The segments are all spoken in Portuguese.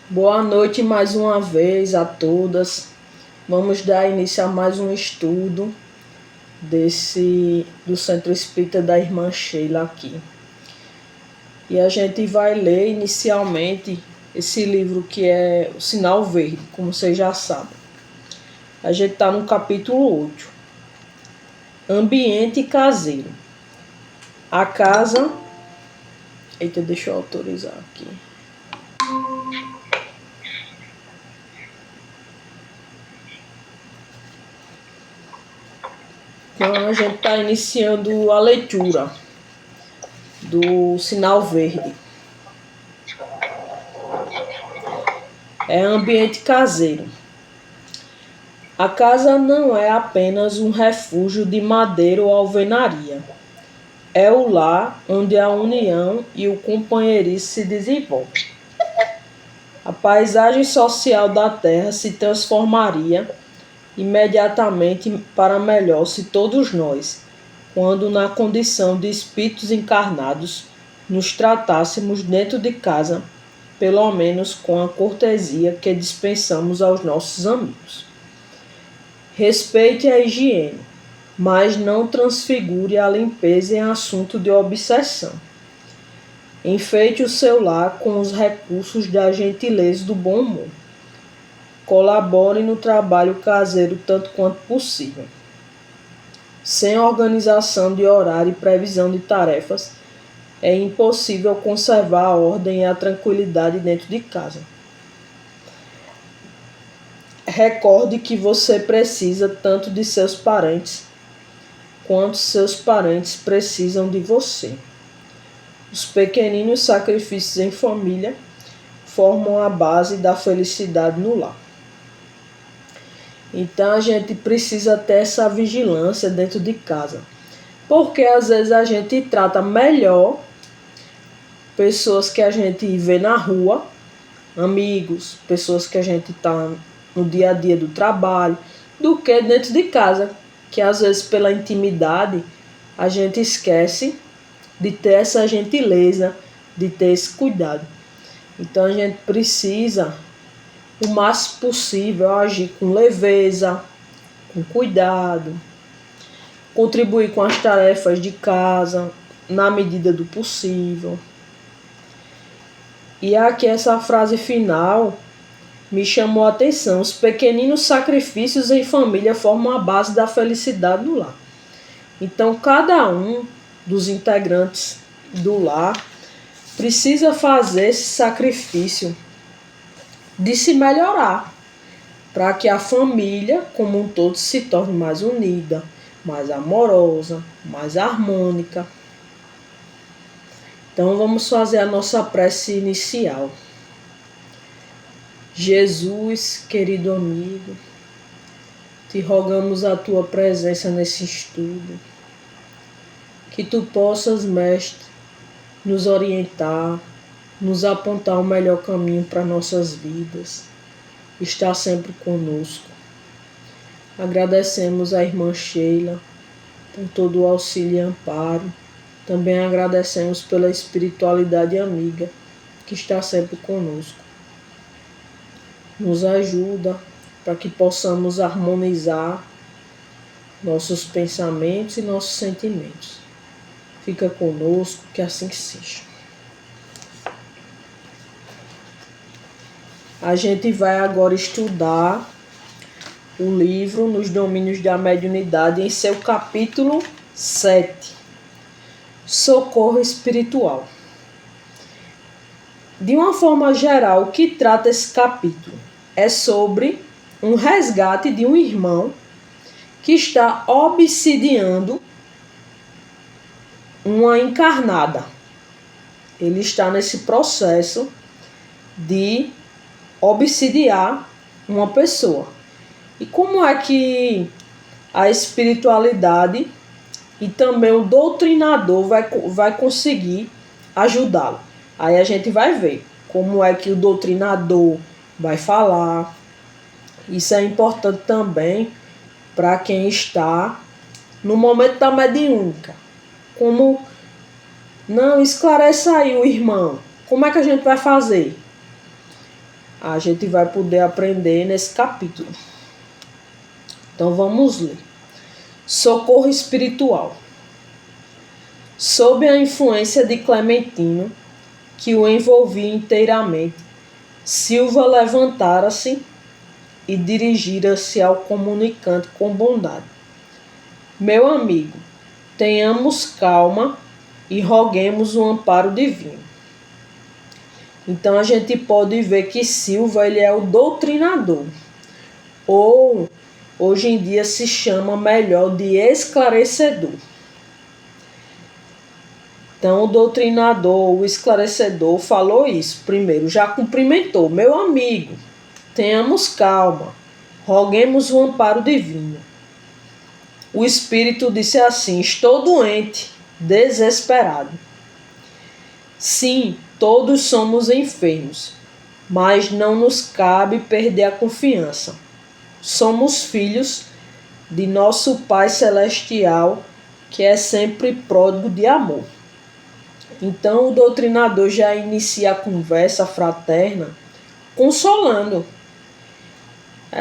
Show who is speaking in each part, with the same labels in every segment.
Speaker 1: Boa noite mais uma vez a todas. Vamos dar início a mais um estudo do Centro Espírita da Irmã Sheila aqui. E a gente vai ler inicialmente esse livro que é O Sinal Verde, como vocês já sabem. A gente está no capítulo 8. Ambiente caseiro. A casa... Eita, deixa eu autorizar aqui. Então, a gente está iniciando a leitura do Sinal Verde. É ambiente caseiro. A casa não é apenas um refúgio de madeira ou alvenaria. É o lar onde a união e o companheirismo se desenvolvem. A paisagem social da Terra se transformaria imediatamente para melhor se todos nós, quando na condição de espíritos encarnados, nos tratássemos dentro de casa, pelo menos com a cortesia que dispensamos aos nossos amigos. Respeite a higiene, mas não transfigure a limpeza em assunto de obsessão. Enfeite o seu lar com os recursos da gentileza e do bom humor. Colabore no trabalho caseiro tanto quanto possível. Sem organização de horário e previsão de tarefas, é impossível conservar a ordem e a tranquilidade dentro de casa. Recorde que você precisa tanto de seus parentes, quanto seus parentes precisam de você. Os pequeninos sacrifícios em família formam a base da felicidade no lar. Então a gente precisa ter essa vigilância dentro de casa. Porque às vezes a gente trata melhor pessoas que a gente vê na rua, amigos, pessoas que a gente está no dia a dia do trabalho, do que dentro de casa. Que às vezes pela intimidade a gente esquece de ter essa gentileza, de ter esse cuidado. Então a gente precisa, o máximo possível, agir com leveza, com cuidado, contribuir com as tarefas de casa, na medida do possível. E aqui essa frase final me chamou a atenção. Os pequeninos sacrifícios em família formam a base da felicidade no lar. Então cada um dos integrantes do lar precisa fazer esse sacrifício de se melhorar, para que a família como um todo se torne mais unida, mais amorosa, mais harmônica. Então vamos fazer a nossa prece inicial. Jesus, querido amigo, te rogamos a tua presença nesse estudo, que tu possas, mestre, nos orientar, nos apontar o melhor caminho para nossas vidas, estar sempre conosco. Agradecemos à irmã Sheila por todo o auxílio e amparo. Também agradecemos pela espiritualidade amiga que está sempre conosco. Nos ajuda para que possamos harmonizar nossos pensamentos e nossos sentimentos. Fica conosco, que assim seja. A gente vai agora estudar o livro Nos Domínios da Mediunidade em seu capítulo 7, Socorro Espiritual. De uma forma geral, o que trata esse capítulo é sobre um resgate de um irmão que está obsidiando uma encarnada. Ele está nesse processo de obsidiar uma pessoa. E como é que a espiritualidade e também o doutrinador vai conseguir ajudá-lo? Aí a gente vai ver como é que o doutrinador vai falar. Isso é importante também para quem está no momento da mediúnica. Como, não, esclareça aí o irmão. Como é que a gente vai fazer? a gente vai poder aprender nesse capítulo. Então vamos ler. Socorro espiritual. Sob a influência de Clementino, que o envolvia inteiramente, Silva levantara-se e dirigira-se ao comunicante com bondade. Meu amigo, tenhamos calma e roguemos o amparo divino. Então a gente pode ver que Silva ele é o doutrinador, ou hoje em dia se chama melhor de esclarecedor. Então o doutrinador, o esclarecedor falou isso primeiro, já cumprimentou, meu amigo, tenhamos calma, roguemos o amparo divino. O espírito disse assim, estou doente, desesperado. Sim, todos somos enfermos, mas não nos cabe perder a confiança. Somos filhos de nosso Pai Celestial, que é sempre pródigo de amor. Então o doutrinador já inicia a conversa fraterna, consolando.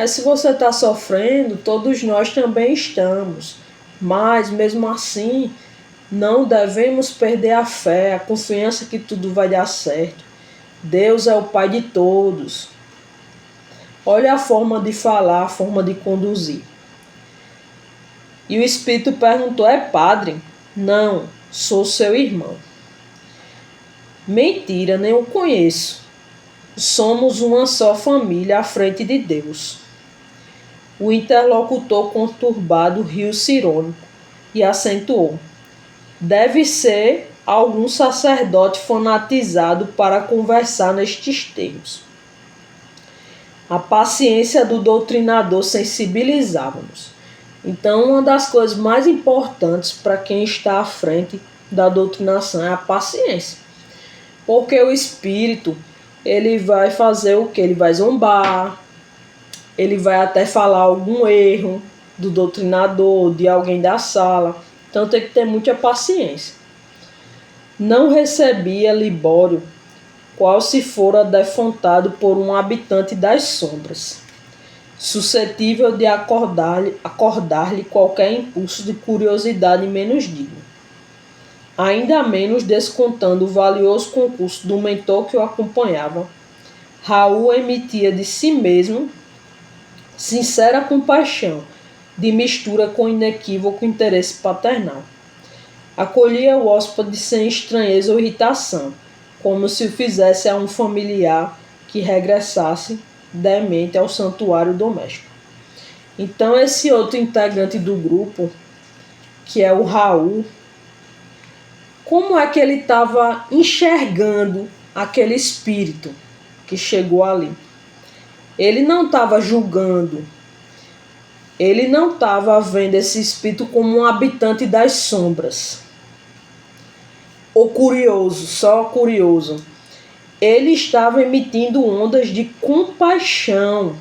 Speaker 1: Se você está sofrendo, todos nós também estamos, mas mesmo assim não devemos perder a fé, a confiança que tudo vai dar certo. Deus é o Pai de todos. Olha a forma de falar, a forma de conduzir. E o Espírito perguntou, é padre? Não, sou seu irmão. Mentira, nem o conheço. Somos uma só família à frente de Deus. O interlocutor conturbado riu-se irônico e acentuou. Deve ser algum sacerdote fanatizado para conversar nestes termos. A paciência do doutrinador sensibilizava-nos. Então, uma das coisas mais importantes para quem está à frente da doutrinação é a paciência. Porque o espírito, ele vai fazer o quê? Ele vai zombar, ele vai até falar algum erro do doutrinador, de alguém da sala. Então tem que ter muita paciência. Não recebia Libório, qual se fora defrontado por um habitante das sombras, suscetível de acordar-lhe qualquer impulso de curiosidade menos digno. Ainda menos descontando o valioso concurso do mentor que o acompanhava, Raul emitia de si mesmo sincera compaixão, de mistura com inequívoco interesse paternal. Acolhia o hóspede sem estranheza ou irritação, como se o fizesse a um familiar que regressasse demente ao santuário doméstico. Então esse outro integrante do grupo, que é o Raul, como é que ele estava enxergando aquele espírito que chegou ali? Ele não estava julgando, ele não estava vendo esse espírito como um habitante das sombras, ou curioso, só curioso. Ele estava emitindo ondas de compaixão,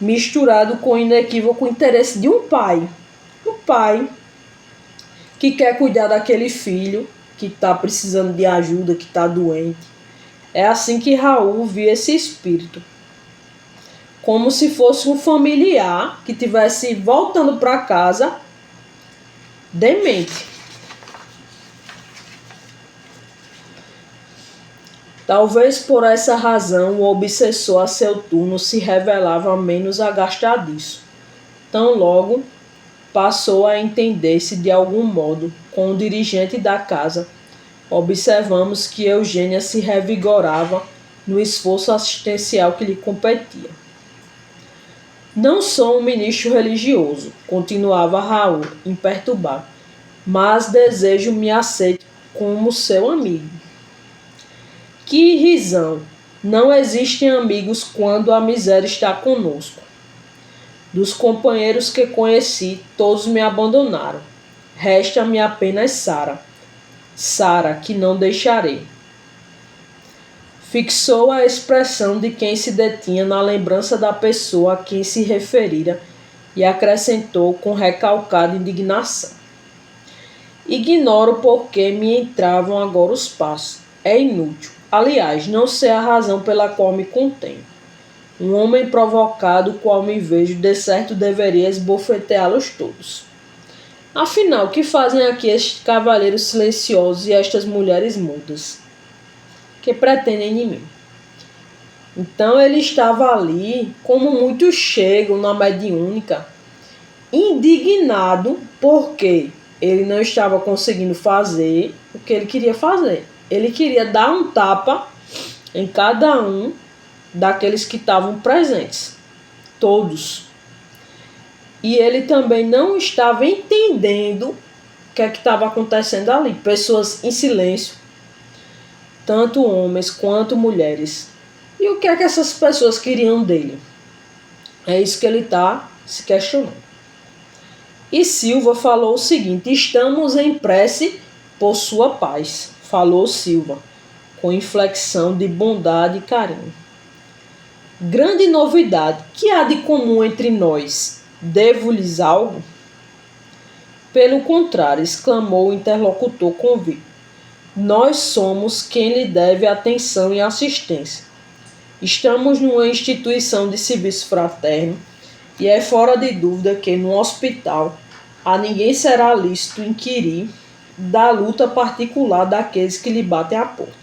Speaker 1: misturado com o inequívoco interesse de um pai que quer cuidar daquele filho que está precisando de ajuda, que está doente. É assim que Raul via esse espírito, como se fosse um familiar que estivesse voltando para casa demente. Talvez por essa razão o obsessor a seu turno se revelava menos agastadiço. Tão logo passou a entender-se de algum modo com o dirigente da casa, observamos que Eugênia se revigorava no esforço assistencial que lhe competia. Não sou um ministro religioso, continuava Raul, imperturbável, mas desejo me aceite como seu amigo. Que irrisão! Não existem amigos quando a miséria está conosco. Dos companheiros que conheci, todos me abandonaram. Resta-me apenas Sara. Sara, que não deixarei. Fixou a expressão de quem se detinha na lembrança da pessoa a quem se referira e acrescentou com recalcada indignação. Ignoro por que me entravam agora os passos. É inútil. Aliás, não sei a razão pela qual me contenho. Um homem provocado, qual me vejo, de certo deveria esbofeteá-los todos. Afinal, o que fazem aqui estes cavalheiros silenciosos e estas mulheres mudas? Que pretendem de mim? Então ele estava ali, como muitos chegam na mediúnica, indignado porque ele não estava conseguindo fazer o que ele queria fazer. Ele queria dar um tapa em cada um daqueles que estavam presentes, todos. E ele também não estava entendendo o que é que estava acontecendo ali. Pessoas em silêncio, tanto homens quanto mulheres. E o que é que essas pessoas queriam dele? É isso que ele está se questionando. E Silva falou o seguinte: estamos em prece por sua paz. Falou Silva, com inflexão de bondade e carinho. Grande novidade, que há de comum entre nós? Devo-lhes algo? Pelo contrário, exclamou o interlocutor convicto. Nós somos quem lhe deve atenção e assistência. Estamos numa instituição de serviço fraterno e é fora de dúvida que no hospital a ninguém será lícito inquirir da luta particular daqueles que lhe batem a porta.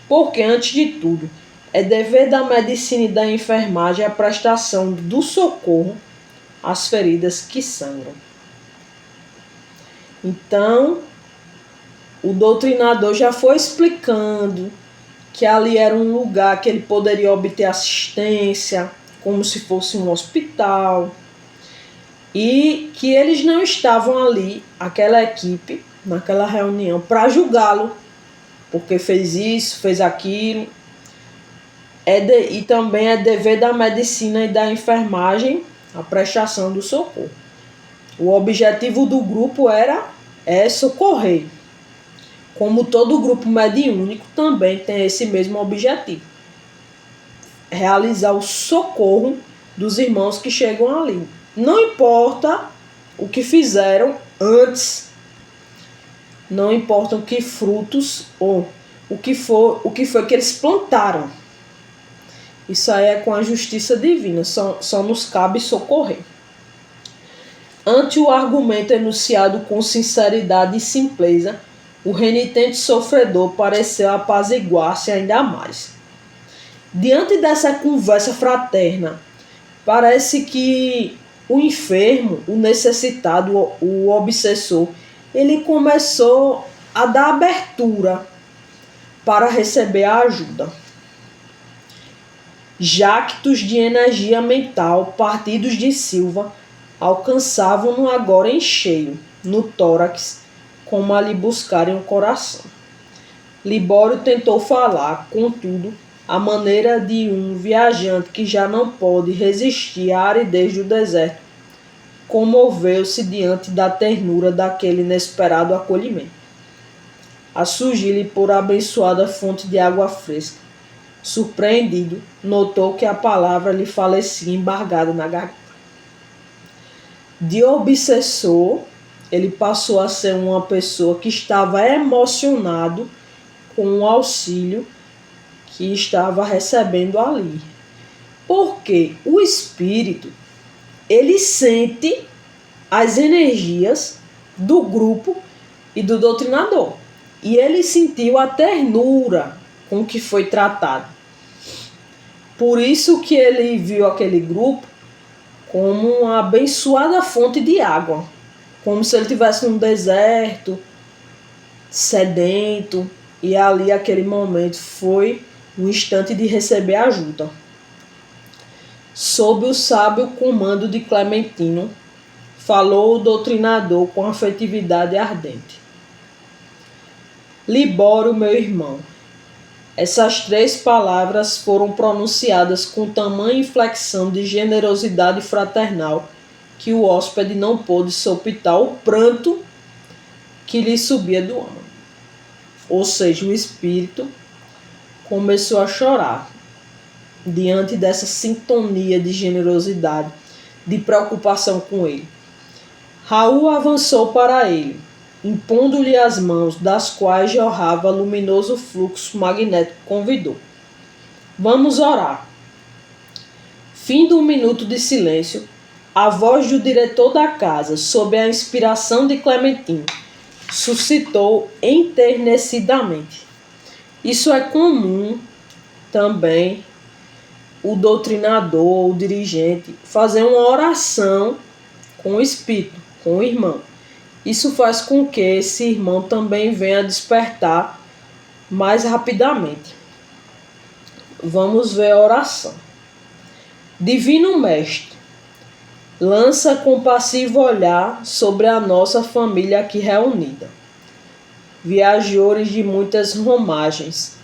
Speaker 1: Porque, antes de tudo, é dever da medicina e da enfermagem a prestação do socorro às feridas que sangram. Então, o doutrinador já foi explicando que ali era um lugar que ele poderia obter assistência, como se fosse um hospital, e que eles não estavam ali, aquela equipe, naquela reunião, para julgá-lo, porque fez isso, fez aquilo. E também é dever da medicina e da enfermagem a prestação do socorro. O objetivo do grupo é socorrer. Como todo grupo mediúnico também tem esse mesmo objetivo. Realizar o socorro dos irmãos que chegam ali. Não importa o que fizeram antes, não importa o que frutos ou o que foi que eles plantaram. Isso aí é com a justiça divina, só nos cabe socorrer. Ante o argumento enunciado com sinceridade e simpleza, o renitente sofredor pareceu apaziguar-se ainda mais. Diante dessa conversa fraterna, parece que o enfermo, o necessitado, o obsessor, ele começou a dar abertura para receber a ajuda. Jactos de energia mental partidos de Silva alcançavam-no agora em cheio, no tórax, como a lhe buscarem o coração. Libório tentou falar, contudo, à maneira de um viajante que já não pode resistir à aridez do deserto, comoveu-se diante da ternura daquele inesperado acolhimento. A surgir-lhe por abençoada fonte de água fresca. Surpreendido, notou que a palavra lhe falecia embargada na garganta. De obsessor, ele passou a ser uma pessoa que estava emocionado com o auxílio que estava recebendo ali. Porque o espírito, ele sente as energias do grupo e do doutrinador. E ele sentiu a ternura com que foi tratado. Por isso que ele viu aquele grupo como uma abençoada fonte de água. Como se ele estivesse num deserto, sedento. E ali, aquele momento, foi um instante de receber ajuda. Sob o sábio comando de Clementino, falou o doutrinador com afetividade ardente. Libório, meu irmão. Essas 3 palavras foram pronunciadas com tamanha inflexão de generosidade fraternal que o hóspede não pôde sopitar o pranto que lhe subia do âmago. Ou seja, o espírito começou a chorar diante dessa sintonia de generosidade, de preocupação com ele. Raul avançou para ele. impondo-lhe as mãos, das quais jorrava luminoso fluxo magnético, convidou: Vamos orar. Fim do minuto de silêncio. A voz do diretor da casa, sob a inspiração de Clementine, suscitou enternecidamente. Isso é comum também o doutrinador, o dirigente, fazer uma oração com o espírito, com o irmão. Isso faz com que esse irmão também venha despertar mais rapidamente. Vamos ver a oração. Divino Mestre, lança compassivo olhar sobre a nossa família aqui reunida. Viajores de muitas romagens,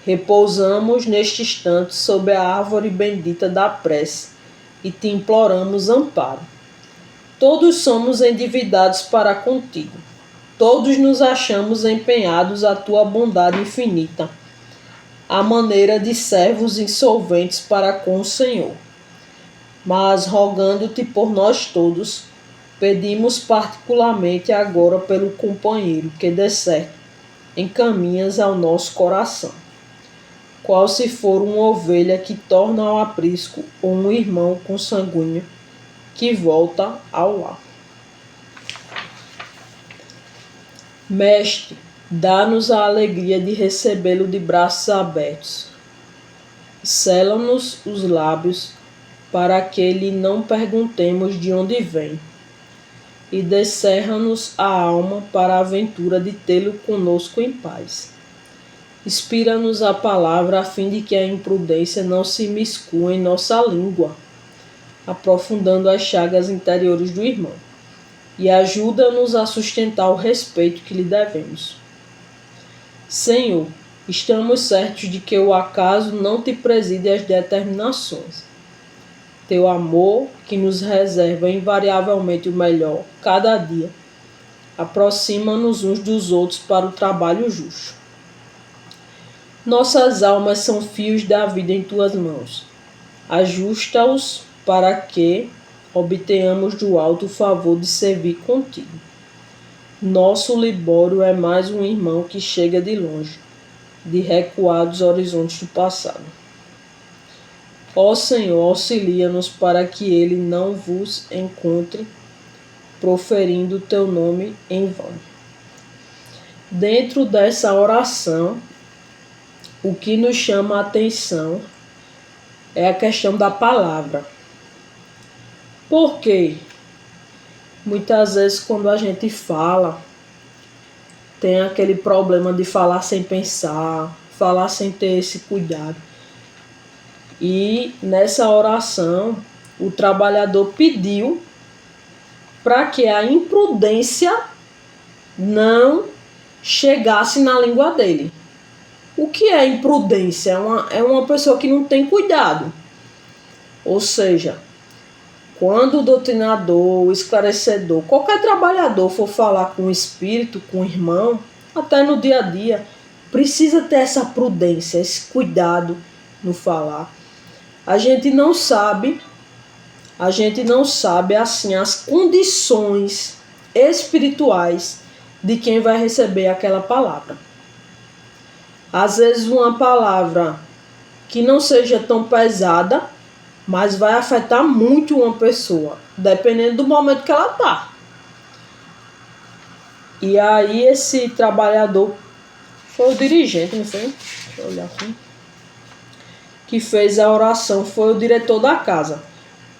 Speaker 1: repousamos neste instante sob a árvore bendita da prece e te imploramos amparo. Todos somos endividados para contigo. Todos nos achamos empenhados à tua bondade infinita, à maneira de servos insolventes para com o Senhor. Mas, rogando-te por nós todos, pedimos particularmente agora pelo companheiro que, de certo, encaminhas ao nosso coração, qual se for uma ovelha que torna ao aprisco ou um irmão consanguíneo que volta ao lar. Mestre, dá-nos a alegria de recebê-lo de braços abertos. Sela-nos os lábios para que lhe não perguntemos de onde vem, e descerra-nos a alma para a aventura de tê-lo conosco em paz. Inspira-nos a palavra a fim de que a imprudência não se imiscua em nossa língua, aprofundando as chagas interiores do irmão, e ajuda-nos a sustentar o respeito que lhe devemos. Senhor, estamos certos de que o acaso não te preside as determinações. Teu amor, que nos reserva invariavelmente o melhor cada dia, aproxima-nos uns dos outros para o trabalho justo. Nossas almas são fios da vida em tuas mãos. Ajusta-os para que obtenhamos do alto o favor de servir contigo. Nosso Libório é mais um irmão que chega de longe, de recuados horizontes do passado. Ó Senhor, auxilia-nos para que ele não vos encontre proferindo o teu nome em vão. Dentro dessa oração, o que nos chama a atenção é a questão da palavra. Por quê? Muitas vezes quando a gente fala, tem aquele problema de falar sem pensar, falar sem ter esse cuidado. E nessa oração, o trabalhador pediu para que a imprudência não chegasse na língua dele. O que é imprudência? É uma pessoa que não tem cuidado. Ou seja, quando o doutrinador, o esclarecedor, qualquer trabalhador for falar com o espírito, com o irmão, até no dia a dia, precisa ter essa prudência, esse cuidado no falar. A gente não sabe assim as condições espirituais de quem vai receber aquela palavra. Às vezes uma palavra que não seja tão pesada, mas vai afetar muito uma pessoa, dependendo do momento que ela está. E aí esse trabalhador foi o dirigente, não foi? Deixa eu olhar aqui. Que fez a oração foi o diretor da casa.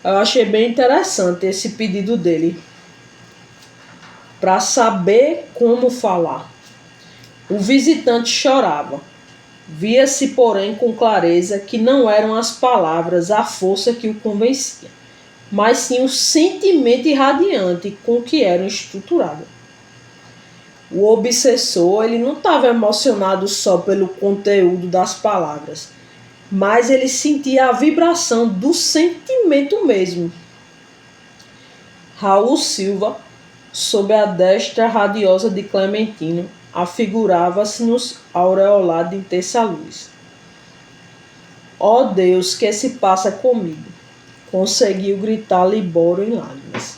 Speaker 1: Eu achei bem interessante esse pedido dele, para saber como falar. O visitante chorava. Via-se, porém, com clareza que não eram as palavras a força que o convencia, mas sim o sentimento irradiante com que eram estruturadas. O obsessor ele não estava emocionado só pelo conteúdo das palavras, mas ele sentia a vibração do sentimento mesmo. Raul Silva, sob a destra radiosa de Clementino, afigurava-se-nos aureolado de intensa luz. Ó Deus, que se passa comigo? Conseguiu gritar Libório em lágrimas.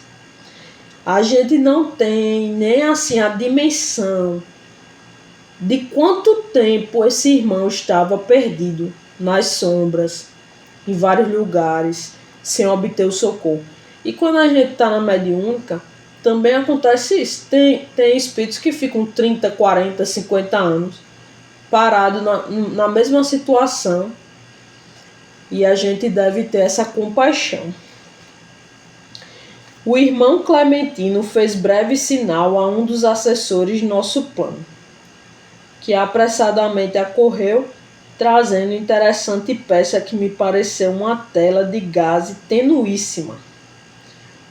Speaker 1: A gente não tem nem assim a dimensão de quanto tempo esse irmão estava perdido nas sombras, em vários lugares, sem obter o socorro. E quando a gente está na mediúnica, também acontece isso. Tem espíritos que ficam 30, 40, 50 anos parados na mesma situação, e a gente deve ter essa compaixão. O irmão Clementino fez breve sinal a um dos assessores de nosso plano, que apressadamente acorreu, trazendo interessante peça que me pareceu uma tela de gaze tenuíssima,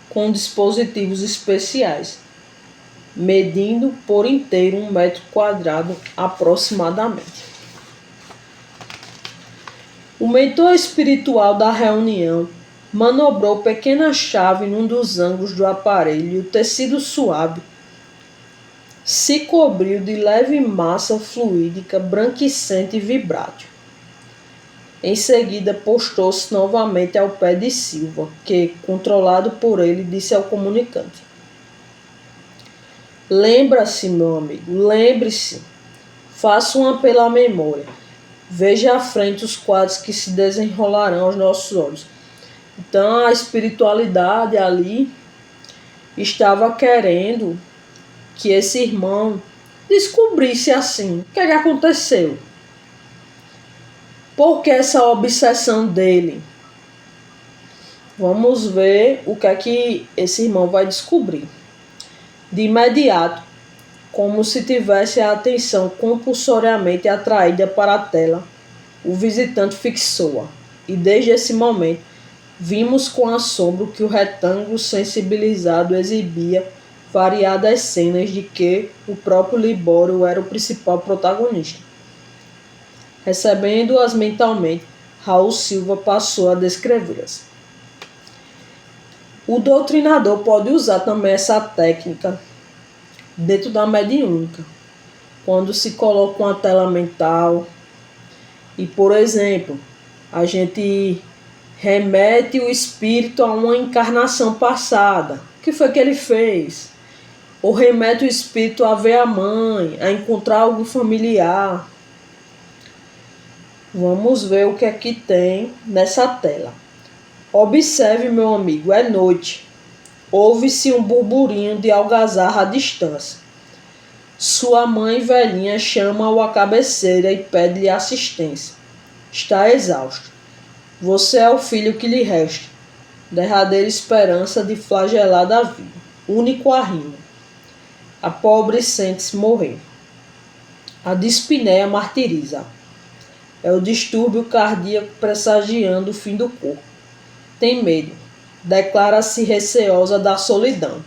Speaker 1: com dispositivos especiais, medindo por inteiro 1 metro quadrado aproximadamente. O mentor espiritual da reunião manobrou pequena chave num dos ângulos do aparelho e o tecido suave se cobriu de leve massa fluídica branquicente e vibrátil. Em seguida, postou-se novamente ao pé de Silva, que, controlado por ele, disse ao comunicante: "Lembra-se, meu amigo, lembre-se. Faça um apelo à memória. Veja à frente os quadros que se desenrolarão aos nossos olhos." Então, a espiritualidade ali estava querendo que esse irmão descobrisse assim o que aconteceu. Por que essa obsessão dele? Vamos ver o que esse irmão vai descobrir. De imediato, como se tivesse a atenção compulsoriamente atraída para a tela, o visitante fixou-a, e desde esse momento vimos com assombro que o retângulo sensibilizado exibia variadas cenas de que o próprio Libório era o principal protagonista. Recebendo-as mentalmente, Raul Silva passou a descrevê-las. O doutrinador pode usar também essa técnica dentro da mediúnica, quando se coloca uma tela mental e, por exemplo, a gente remete o espírito a uma encarnação passada. O que foi que ele fez? Ou remete o espírito a ver a mãe, a encontrar algum familiar. Vamos ver o que aqui tem nessa tela. Observe, meu amigo, é noite. Ouve-se um burburinho de algazarra à distância. Sua mãe velhinha chama-o à cabeceira e pede-lhe assistência. Está exausto. Você é o filho que lhe resta, derradeira esperança de flagelar da vida, único arrimo. A pobre sente-se morrer. A dispneia martiriza. É o distúrbio cardíaco pressagiando o fim do corpo. Tem medo. Declara-se receosa da solidão.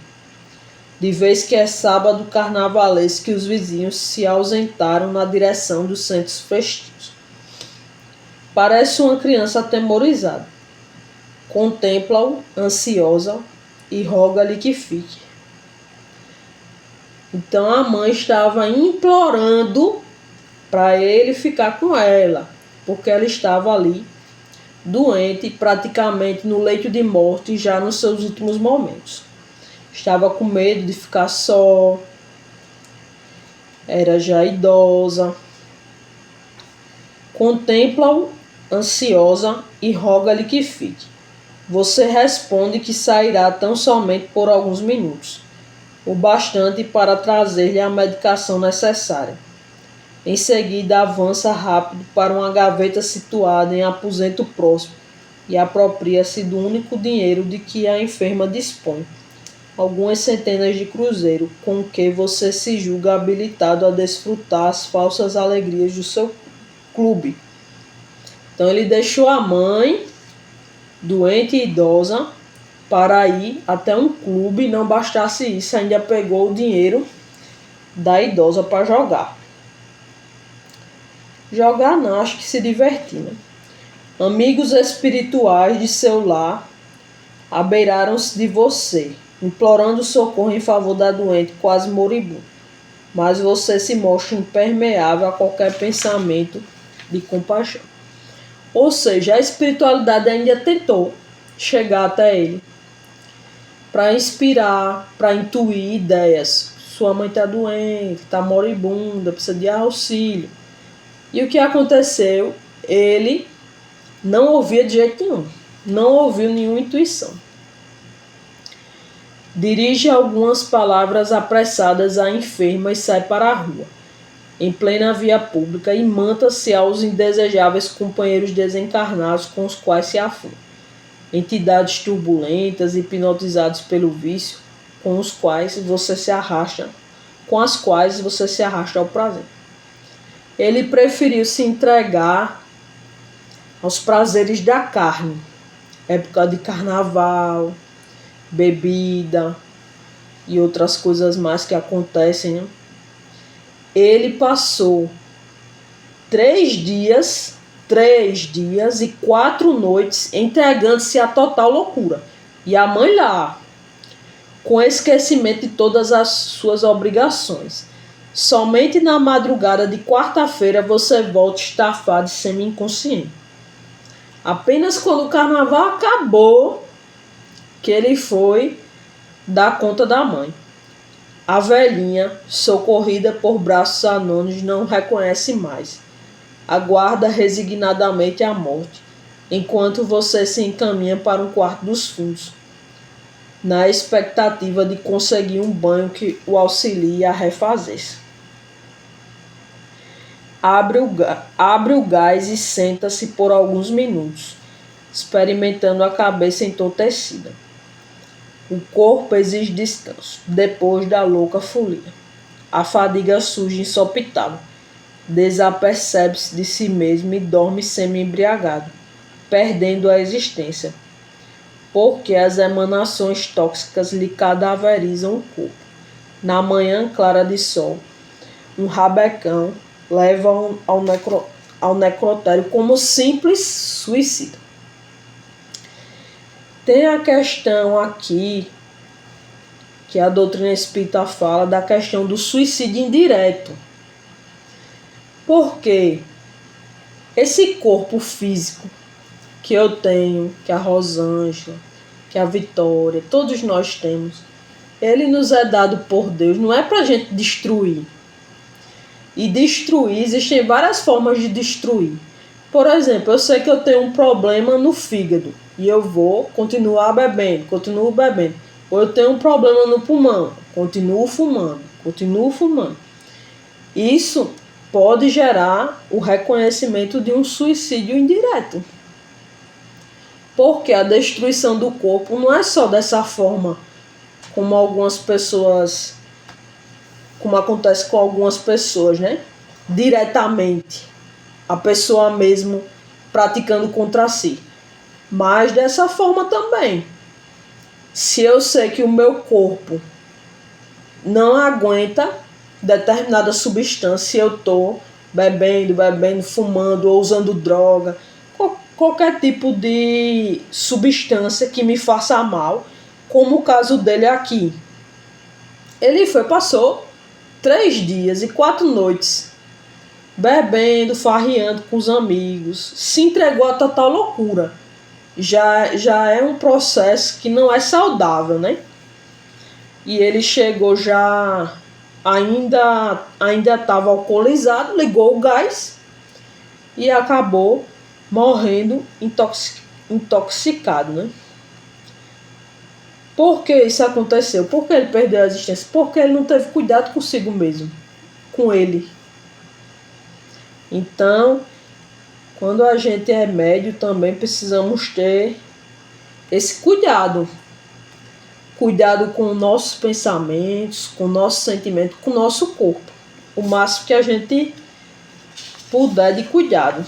Speaker 1: De vez que é sábado carnavalesco que os vizinhos se ausentaram na direção dos centros festivos. Parece uma criança atemorizada. Contempla-o, ansiosa, e roga-lhe que fique. Então a mãe estava implorando para ele ficar com ela, porque ela estava ali, doente, praticamente no leito de morte, já nos seus últimos momentos. Estava com medo de ficar só, era já idosa. Contempla-o, ansiosa, e roga-lhe que fique. Você responde que sairá tão somente por alguns minutos, o bastante para trazer-lhe a medicação necessária. Em seguida, avança rápido para uma gaveta situada em aposento próximo e apropria-se do único dinheiro de que a enferma dispõe, algumas centenas de cruzeiros, com que você se julga habilitado a desfrutar as falsas alegrias do seu clube. Então ele deixou a mãe, doente e idosa, para ir até um clube. Não bastasse isso, ainda pegou o dinheiro da idosa para jogar. Jogar não, acho que se divertir, né? Amigos espirituais de seu lar abeiraram-se de você, implorando socorro em favor da doente quase moribunda. Mas você se mostra impermeável a qualquer pensamento de compaixão. Ou seja, a espiritualidade ainda tentou chegar até ele. para inspirar, para intuir ideias. Sua mãe está doente, está moribunda, precisa de auxílio. E o que aconteceu? Ele não ouvia de jeito nenhum, não ouviu nenhuma intuição. Dirige algumas palavras apressadas à enferma e sai para a rua, em plena via pública, e manta-se aos indesejáveis companheiros desencarnados com os quais se afunda. Entidades turbulentas, hipnotizadas pelo vício, com as quais você se arrasta ao prazer. Ele preferiu se entregar aos prazeres da carne, época de carnaval, bebida e outras coisas mais que acontecem, né? Ele passou 3 dias e 4 noites entregando-se à total loucura. E a mãe lá, com esquecimento de todas as suas obrigações. Somente na madrugada de quarta-feira você volta estafado e semi-inconsciente. Apenas quando o carnaval acabou que ele foi dar conta da mãe. A velhinha, socorrida por braços anônimos, não reconhece mais. Aguarda resignadamente a morte, enquanto você se encaminha para um quarto dos fundos, na expectativa de conseguir um banho que o auxilie a refazer-se. Abre o gás e senta-se por alguns minutos, experimentando a cabeça entorpecida. O corpo exige descanso, depois da louca folia. A fadiga surge insopitável. Desapercebe-se de si mesmo e dorme semi-embriagado, perdendo a existência, porque as emanações tóxicas lhe cadaverizam o corpo. Na manhã clara de sol, um rabecão leva ao necrotério como simples suicida. Tem a questão aqui, que a doutrina espírita fala, da questão do suicídio indireto. Porque esse corpo físico que eu tenho, que a Rosângela, que a Vitória, todos nós temos, ele nos é dado por Deus, não é para a gente destruir. E destruir, existem várias formas de destruir. Por exemplo, eu sei que eu tenho um problema no fígado e eu vou continuo bebendo. Ou eu tenho um problema no pulmão, continuo fumando. Isso pode gerar o reconhecimento de um suicídio indireto. Porque a destruição do corpo não é só dessa forma, como acontece com algumas pessoas, né? Diretamente, a pessoa mesmo praticando contra si. Mas dessa forma também. Se eu sei que o meu corpo não aguenta determinada substância, eu estou bebendo, fumando ou usando droga, qualquer tipo de substância que me faça mal, como o caso dele aqui. Ele passou 3 dias e 4 noites bebendo, farreando com os amigos, se entregou a total loucura. Já é um processo que não é saudável, né? E ele chegou já, ainda estava alcoolizado, ligou o gás e acabou morrendo intoxicado, né? Por que isso aconteceu? Por que ele perdeu a existência? Porque ele não teve cuidado consigo mesmo, com ele. Então, quando a gente é médio, também precisamos ter esse cuidado. Cuidado com nossos pensamentos, com nossos sentimentos, com o nosso corpo. O máximo que a gente puder de cuidado.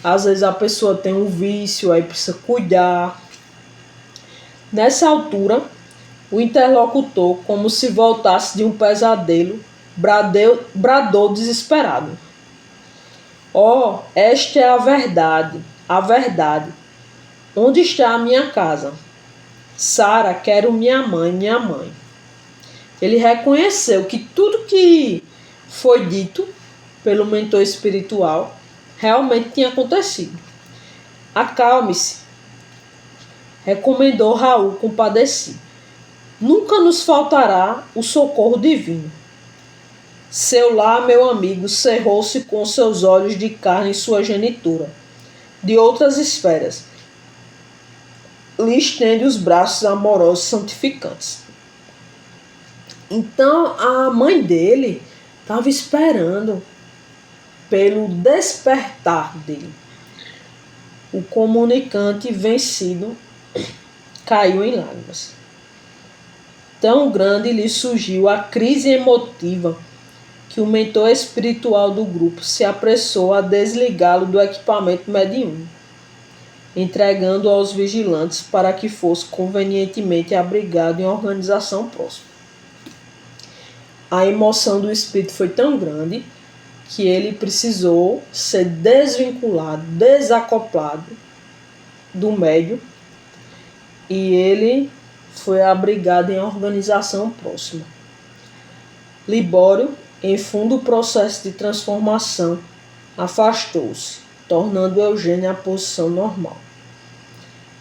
Speaker 1: Às vezes a pessoa tem um vício, aí precisa cuidar. Nessa altura, o interlocutor, como se voltasse de um pesadelo, bradou desesperado. Oh, esta é a verdade. Onde está a minha casa? Sara, quero minha mãe. Ele reconheceu que tudo que foi dito pelo mentor espiritual realmente tinha acontecido. Acalme-se. recomendou Raul compadecido. Nunca nos faltará o socorro divino. Seu lar, meu amigo, cerrou-se com seus olhos de carne e sua genitura, de outras esferas. Lhe estende os braços amorosos e santificantes. Então, a mãe dele estava esperando pelo despertar dele. O comunicante vencido caiu em lágrimas. Tão grande lhe surgiu a crise emotiva que o mentor espiritual do grupo se apressou a desligá-lo do equipamento mediúnico, entregando-o aos vigilantes para que fosse convenientemente abrigado em organização próxima. A emoção do espírito foi tão grande que ele precisou ser desvinculado, desacoplado do médium, e ele foi abrigado em organização próxima. Libório, em fundo processo de transformação, afastou-se, tornando Eugênia à posição normal.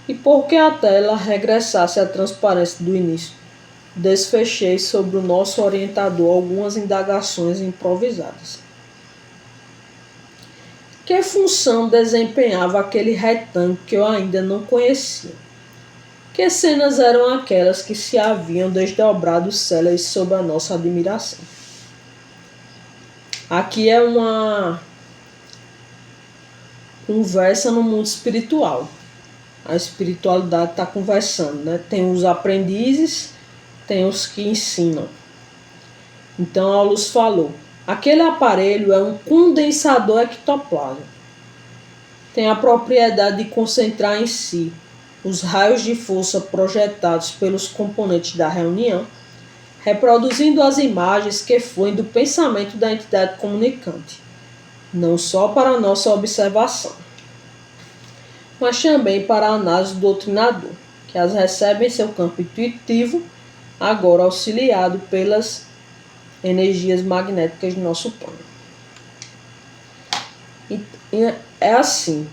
Speaker 1: E porque a tela regressasse à transparência do início, desfechei sobre o nosso orientador algumas indagações improvisadas. Que função desempenhava aquele retângulo que eu ainda não conhecia? Que cenas eram aquelas que se haviam desdobrado céleres sob a nossa admiração? Aqui é uma conversa no mundo espiritual. A espiritualidade está conversando, né? Tem os aprendizes, tem os que ensinam. Então, Aulus falou: aquele aparelho é um condensador ectoplasma. Tem a propriedade de concentrar em si os raios de força projetados pelos componentes da reunião, reproduzindo as imagens que fluem do pensamento da entidade comunicante, não só para a nossa observação, mas também para a análise do doutrinador, que as recebe em seu campo intuitivo, agora auxiliado pelas energias magnéticas do nosso plano. É assim,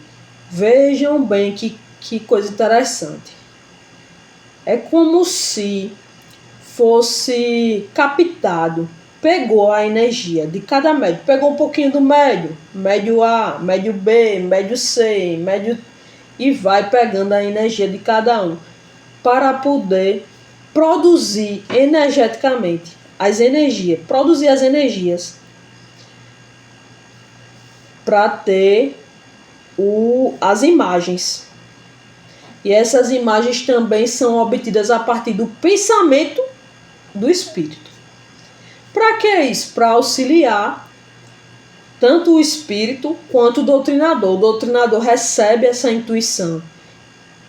Speaker 1: vejam bem que coisa interessante. É como se fosse captado, pegou a energia de cada médio, pegou um pouquinho do médio, médio A, médio B, médio C, médio, e vai pegando a energia de cada um para poder produzir energeticamente produzir as energias para ter as imagens. E essas imagens também são obtidas a partir do pensamento do espírito. Para que isso? Para auxiliar tanto o espírito quanto o doutrinador. O doutrinador recebe essa intuição.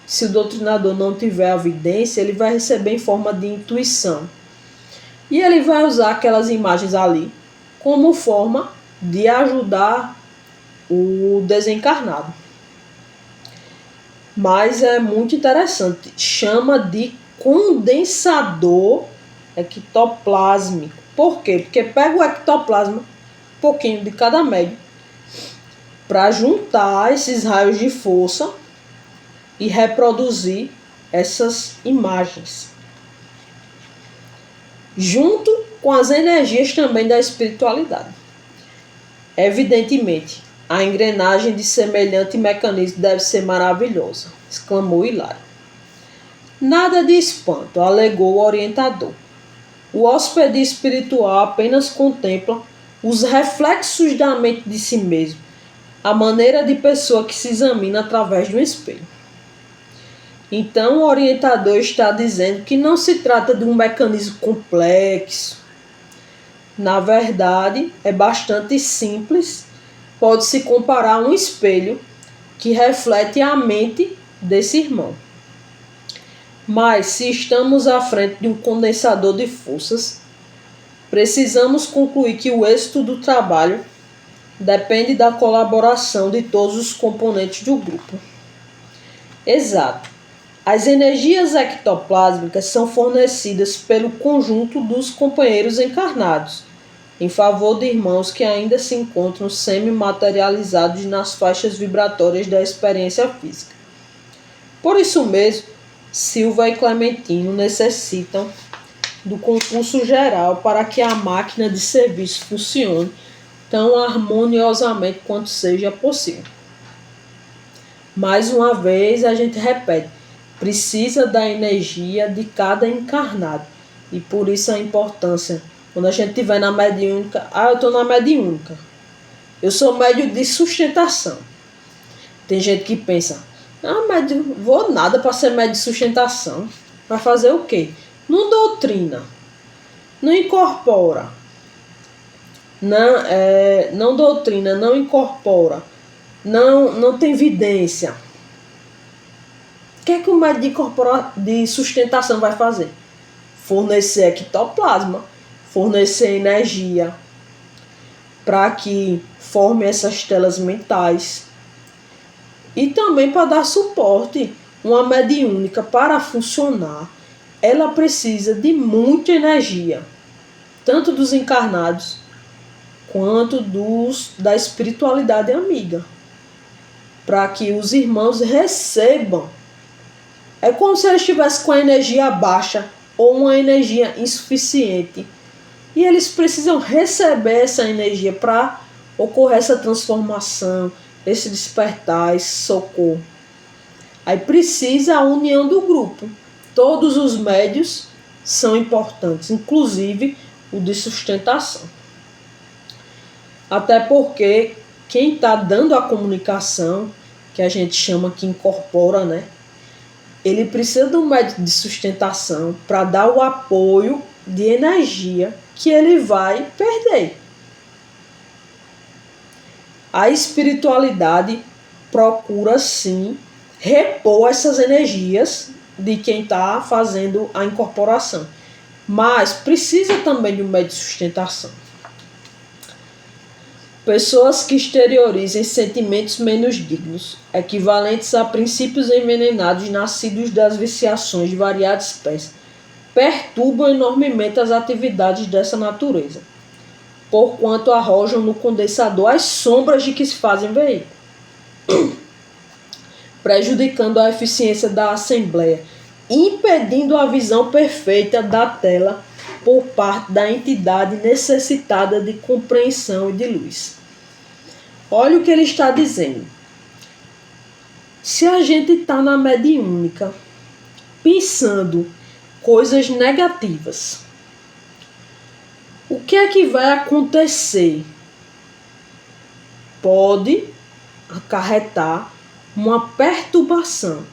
Speaker 1: Se o doutrinador não tiver a evidência, ele vai receber em forma de intuição. E ele vai usar aquelas imagens ali como forma de ajudar o desencarnado. Mas é muito interessante. Chama de condensador ectoplásmico. Por quê? Porque pega o ectoplasma, um pouquinho de cada médio, para juntar esses raios de força e reproduzir essas imagens, junto com as energias também da espiritualidade. Evidentemente, a engrenagem de semelhante mecanismo deve ser maravilhosa, exclamou Hilário. Nada de espanto, alegou o orientador. O hóspede espiritual apenas contempla os reflexos da mente de si mesmo, a maneira de pessoa que se examina através de um espelho. Então, o orientador está dizendo que não se trata de um mecanismo complexo. Na verdade, é bastante simples. Pode-se comparar a um espelho que reflete a mente desse irmão. Mas, se estamos à frente de um condensador de forças, precisamos concluir que o êxito do trabalho depende da colaboração de todos os componentes do grupo. Exato. As energias ectoplásmicas são fornecidas pelo conjunto dos companheiros encarnados, em favor de irmãos que ainda se encontram semi-materializados nas faixas vibratórias da experiência física. Por isso mesmo, Silva e Clementino necessitam do concurso geral para que a máquina de serviço funcione tão harmoniosamente quanto seja possível. Mais uma vez, a gente repete, precisa da energia de cada encarnado. E por isso a importância, quando a gente estiver na mediúnica, eu estou na mediúnica. Eu sou médio de sustentação. Tem gente que pensa, médio, vou nada para ser médio de sustentação. Vai fazer o quê? Não doutrina, não incorpora, não doutrina, não incorpora, não tem evidência. O que é que o médico de sustentação vai fazer? Fornecer ectoplasma, fornecer energia para que forme essas telas mentais e também para dar suporte. Uma mediúnica, para funcionar, ela precisa de muita energia, tanto dos encarnados quanto da espiritualidade amiga, para que os irmãos recebam. É como se eles estivessem com a energia baixa ou uma energia insuficiente. E eles precisam receber essa energia para ocorrer essa transformação, esse despertar, esse socorro. Aí precisa a união do grupo. Todos os médios são importantes, inclusive o de sustentação. Até porque quem está dando a comunicação, que a gente chama que incorpora, né? Ele precisa de um médico de sustentação para dar o apoio de energia que ele vai perder. A espiritualidade procura, sim, repor essas energias de quem está fazendo a incorporação. Mas precisa também de um médico de sustentação. Pessoas que exteriorizem sentimentos menos dignos, equivalentes a princípios envenenados nascidos das viciações de variadas espécies, perturbam enormemente as atividades dessa natureza, porquanto arrojam no condensador as sombras de que se fazem veículo, prejudicando a eficiência da assembleia, impedindo a visão perfeita da tela por parte da entidade necessitada de compreensão e de luz. Olha o que ele está dizendo. Se a gente está na mediúnica, pensando coisas negativas, o que é que vai acontecer? Pode acarretar uma perturbação.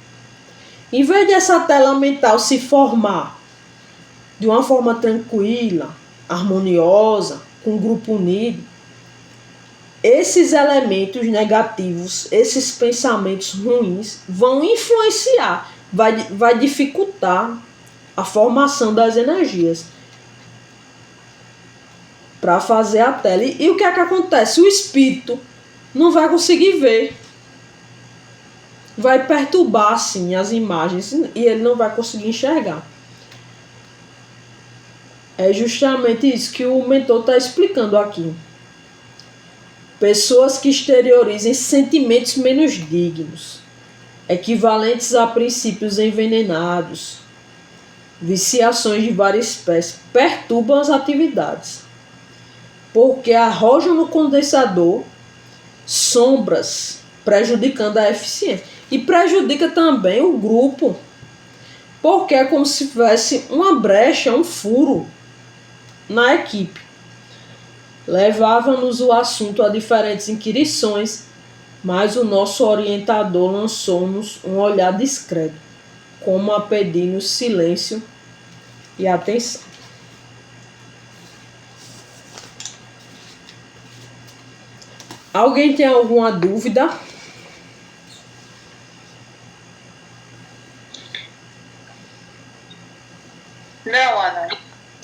Speaker 1: Em vez dessa tela mental se formar de uma forma tranquila, harmoniosa, com um grupo unido, esses elementos negativos, esses pensamentos ruins vão influenciar, vai dificultar a formação das energias para fazer a tela. E o que é que acontece? O espírito não vai conseguir ver. Vai perturbar, sim, as imagens e ele não vai conseguir enxergar. É justamente isso que o mentor está explicando aqui. Pessoas que exteriorizem sentimentos menos dignos, equivalentes a princípios envenenados, viciações de várias espécies, perturbam as atividades, porque arrojam no condensador sombras, prejudicando a eficiência. E prejudica também o grupo, porque é como se tivesse uma brecha, um furo na equipe. Levava-nos o assunto a diferentes inquirições, mas o nosso orientador lançou-nos um olhar discreto, como a pedir-nos silêncio e atenção. Alguém tem alguma dúvida?
Speaker 2: Não, Ana.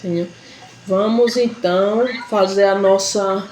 Speaker 1: Tenho. Vamos então fazer a nossa